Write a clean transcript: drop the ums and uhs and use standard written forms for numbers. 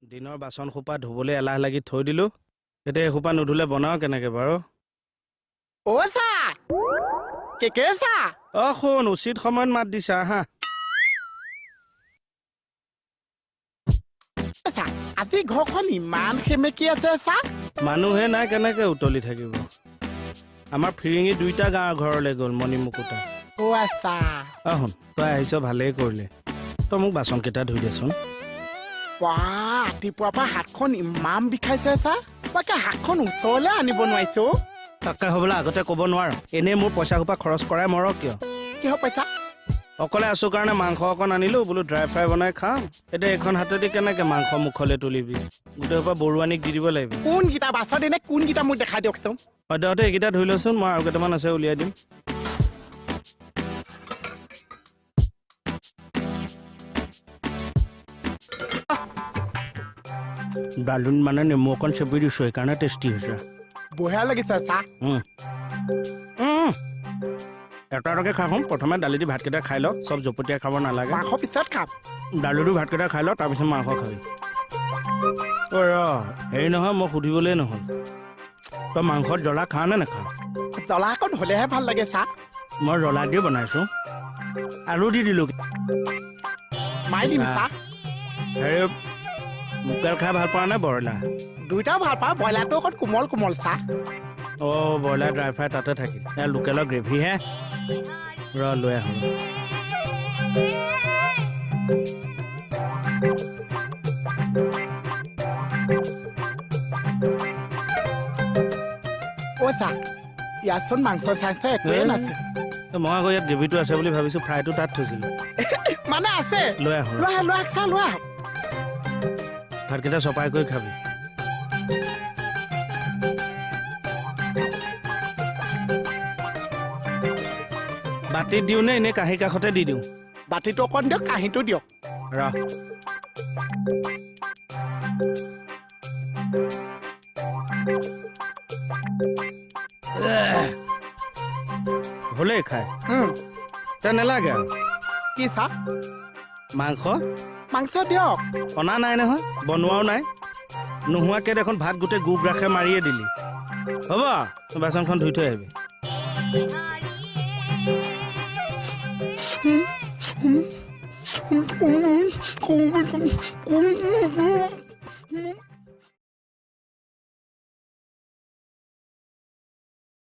দিনৰ বাচন সোপা ধুবলৈ এলাহ লাগি থৈ দিলো এতিয়া এই সোপা নুধুলে বনাও কেনেকে বাৰু ও চা কে চা শুন উচিত সময়ত মাত দিছা হা চা আজি ঘৰখন ইমান সেমেকি আছে চা মানুহে নাই কেনেকে উতলি থাকিব আমাৰ ফিৰিঙি দুইটা গাঁৱৰ ঘৰলৈ গ'ল মণি মুকুতা ও আচ্ছা শুন তই আহিছ ভালেই কৰিলে তই মোক বাচন কেইটা ধুই দেচোন ৰাতিপুৱাৰ পৰা হাতখন ইমান বিষাইছে চা তাকে হাতখন ওচৰলৈ আনিব নোৱাৰিছো তাকে হ'বলৈ আগতে ক'ব নোৱাৰ এনেই মোৰ পইচা সোপা খৰচ কৰাই মৰক কিয় কিহ পইচা অকলে আছো কাৰণে মাংস অকণ আনিলো বোলো ড্ৰাই ফ্ৰাই বনাই খাম এতিয়া এইখন হাতেদি কেনেকে মাংস মুখলৈ তুলিবি গোটেই সোপা বৰুৱানীক দি দিব লাগিব কোনকেইটা বাছত এনে কোনকেইটা মোক দেখাই দিয়কচোন সদ্যহতে এইকেইটা ধুই লচোন মই আৰু কেইটামান আছে উলিয়াই দিম ডালুন মানে নেমু অকণ চেপি দিছো সেইকাৰণে টেষ্টি হৈছে বঢ়িয়া লাগিছে চা এটাকে খাওঁ প্ৰথমে দালি দি ভাতকেইটা খাই ল চব জপতীয়া খাব নালাগে মাংস পিছত খাম দালিটো ভাতকেইটা খাই ল তাৰপিছত মাংস খাবি হেৰি নহয় মই সুধিবলৈ নহ'ল তই মাংসত জ্বলা খাৱ নে নাখাৱ জ্বলা অকণ হ'লেহে ভাল লাগে চা মই জ্বলা দি বনাইছো আলু দি দিলো মাৰি দিম চা হেৰি লোকেল খাই ভাল পোৱা নে ব্ৰইলাৰ দুইটাও ভাল পাওঁ ব্ৰইলাৰটো অকণ কোমল কোমল চা ব্ৰইলাৰ ড্ৰাই ফ্ৰাই তাতে থাকিল লোকেলৰ গ্ৰেভিহে লৈ আহোঁ চা ইয়াতচোন মাংস চাংস একোৱে নাছে মই আকৌ ইয়াত গ্ৰেভিটো আছে বুলি ভাবিছো ফ্ৰাইটো তাত থৈছিলো মানে আছে লৈ আহোঁ লোৱা চা লোৱা ভাতকেইটা চপাই কৰি খাবি বাতিত দিওঁ নে এনেই কাঁহী কাষতে দি দিওঁ বাতিটো অকণ দিয়ক কাঁহীটো দিয়ক হ'লেই খাই তে নেলাগে আৰু কি চা মাংস দিয়ক অনা নাই নহয় বনোৱাও নাই নোহোৱাকে দেখোন ভাত গোটেই গু গ্ৰাসে মাৰিয়ে দিলি হ'ব বাচনখন ধুই থৈ আহিবি